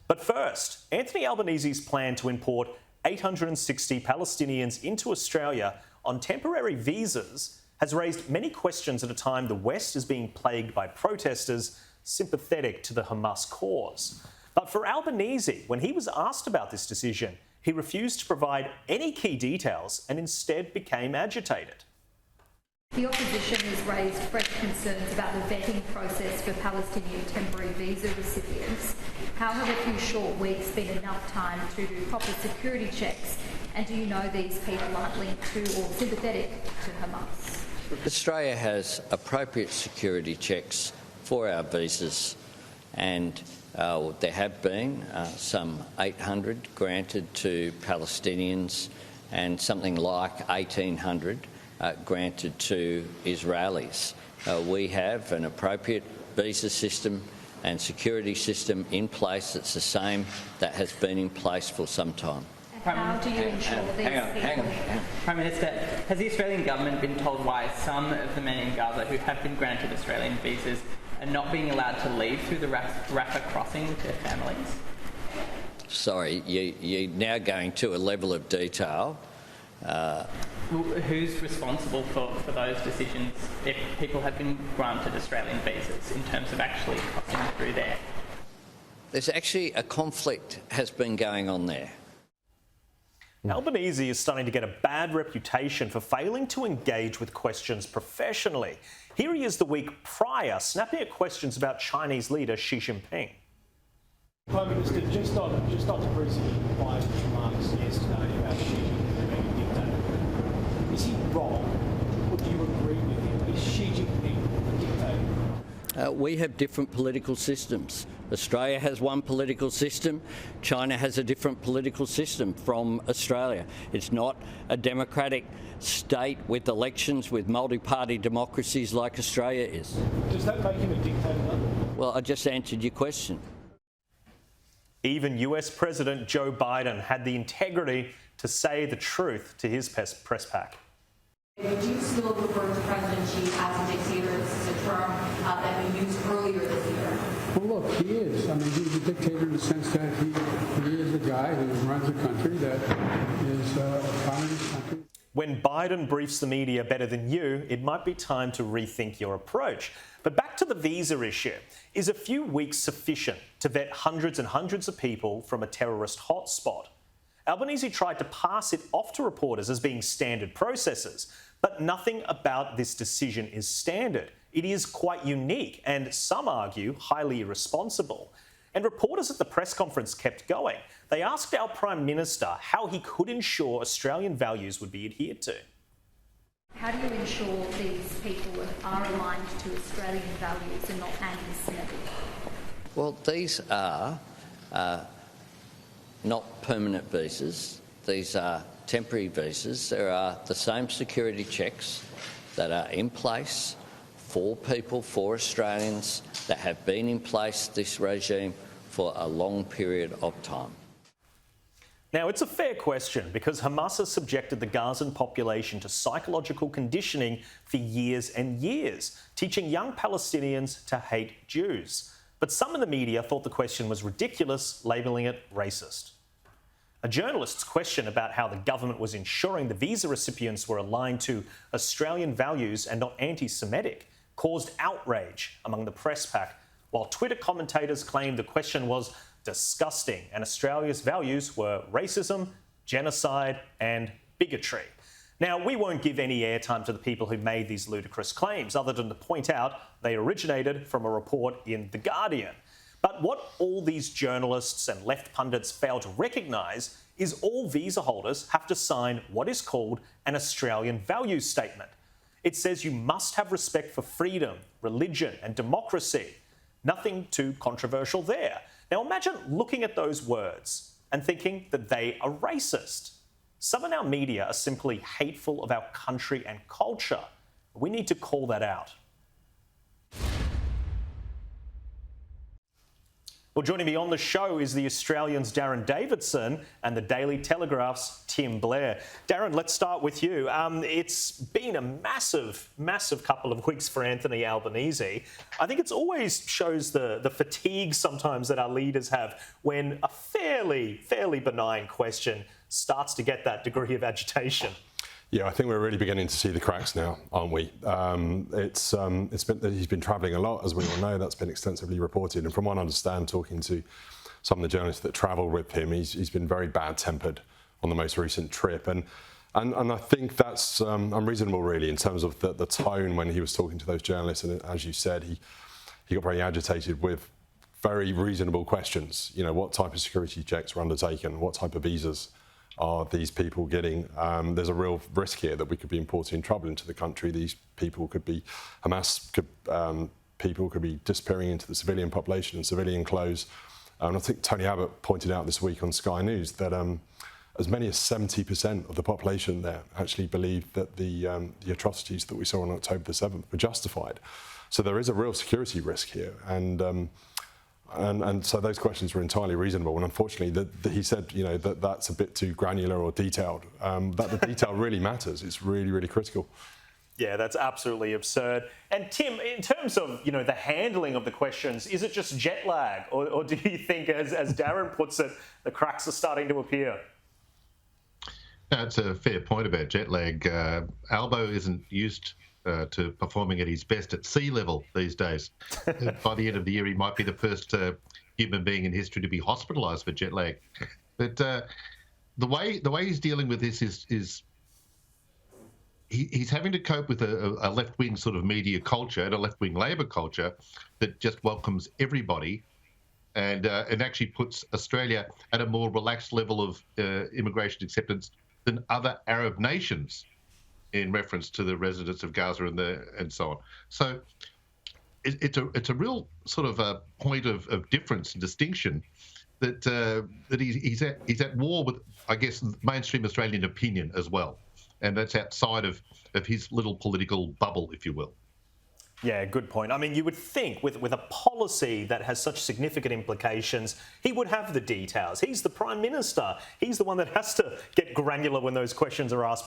But first, Anthony Albanese's plan to import 860 Palestinians into Australia on temporary visas has raised many questions at a time the West is being plagued by protesters sympathetic to the Hamas cause. But for Albanese, when he was asked about this decision, he refused to provide any key details and instead became agitated. The opposition has raised fresh concerns about the vetting process for Palestinian temporary visa recipients. How have a few short weeks been enough time to do proper security checks? And do you know these people aren't linked to or sympathetic to Hamas? Australia has appropriate security checks for our visas, and there have been some 800 granted to Palestinians and something like 1,800 granted to Israelis. We have an appropriate visa system and security system in place that's the same that has been in place for some time. How do you ensure these hang on. Prime Minister, has the Australian government been told why some of the men in Gaza who have been granted Australian visas are not being allowed to leave through the Rafah crossing with their families? Sorry, you're now going to a level of detail. Who's responsible for those decisions if people have been granted Australian visas in terms of actually crossing through there? There's actually a conflict has been going on there. Albanese is starting to get a bad reputation for failing to engage with questions professionally. Here he is the week prior, snapping at questions about Chinese leader Xi Jinping. Prime Minister, just on the President Biden's remarks yesterday about Xi Jinping being a dictator, is he wrong, or do you agree with him? Is Xi Jinping a dictator? We have different political systems. Australia has one political system. China has a different political system from Australia. It's not a democratic state with elections, with multi-party democracies like Australia is. Does that make him a dictator, though? Well, I just answered your question. Even US President Joe Biden had the integrity to say the truth to his press pack. Would you still refer to President Xi as a dictator? This is a term that we used earlier this year. Well, look, he is. I mean, he's a dictator in the sense that he is the guy who runs a country that is a communist country. When Biden briefs the media better than you, it might be time to rethink your approach. But back to the visa issue. Is a few weeks sufficient to vet hundreds and hundreds of people from a terrorist hotspot? Albanese tried to pass it off to reporters as being standard processes, but nothing about this decision is standard. It is quite unique and, some argue, highly irresponsible. And reporters at the press conference kept going. They asked our Prime Minister how he could ensure Australian values would be adhered to. How do you ensure these people are aligned to Australian values and not anti-Semitic? Well, these are not permanent visas. These are temporary visas. There are the same security checks that are in place for people, for Australians, that have been in place, this regime, for a long period of time. Now, it's a fair question because Hamas has subjected the Gazan population to psychological conditioning for years and years, teaching young Palestinians to hate Jews. But some in the media thought the question was ridiculous, labelling it racist. A journalist's question about how the government was ensuring the visa recipients were aligned to Australian values and not anti-Semitic caused outrage among the press pack, while Twitter commentators claimed the question was disgusting and Australia's values were racism, genocide and bigotry. Now, we won't give any airtime to the people who made these ludicrous claims, other than to point out they originated from a report in The Guardian. But what all these journalists and left pundits fail to recognise is all visa holders have to sign what is called an Australian values statement. It says you must have respect for freedom, religion and democracy. Nothing too controversial there. Now imagine looking at those words and thinking that they are racist. Some in our media are simply hateful of our country and culture. We need to call that out. Well, joining me on the show is the Australian's Darren Davidson and the Daily Telegraph's Tim Blair. Darren, let's start with you. It's been a massive couple of weeks for Anthony Albanese. I think it always shows the fatigue sometimes that our leaders have when a fairly benign question starts to get that degree of agitation. Yeah, I think we're really beginning to see the cracks now, aren't we? He's been travelling a lot, as we all know. That's been extensively reported, and from what I understand, talking to some of the journalists that travelled with him, he's been very bad-tempered on the most recent trip, and I think that's unreasonable, really, in terms of the tone when he was talking to those journalists. And as you said, he got very agitated with very reasonable questions. You know, what type of security checks were undertaken? What type of visas are these people getting? There's a real risk here that we could be importing trouble into the country. These people could be Hamas, people could be disappearing into the civilian population in civilian clothes. And I think Tony Abbott pointed out this week on Sky News that as many as 70% of the population there actually believed that the atrocities that we saw on October the 7th were justified. So there is a real security risk here. And so those questions were entirely reasonable. And unfortunately, he said, you know, that's a bit too granular or detailed. That the detail really matters. It's really, really critical. Yeah, that's absolutely absurd. And Tim, in terms of, you know, the handling of the questions, is it just jet lag? Or do you think, as Darren puts it, the cracks are starting to appear? No, it's a fair point about jet lag. Albo isn't used to performing at his best at sea level these days. By the end of the year, he might be the first human being in history to be hospitalised for jet lag. But the way he's dealing with this is he's having to cope with a left-wing sort of media culture and a left-wing Labor culture that just welcomes everybody and actually puts Australia at a more relaxed level of immigration acceptance than other Arab nations, in reference to the residents of Gaza and so on. So it's a real sort of a point of difference and distinction that he's at war with, I guess, mainstream Australian opinion as well, and that's outside of his little political bubble, if you will. Yeah, good point. I mean, you would think with a policy that has such significant implications, he would have the details. He's the Prime Minister. He's the one that has to get granular when those questions are asked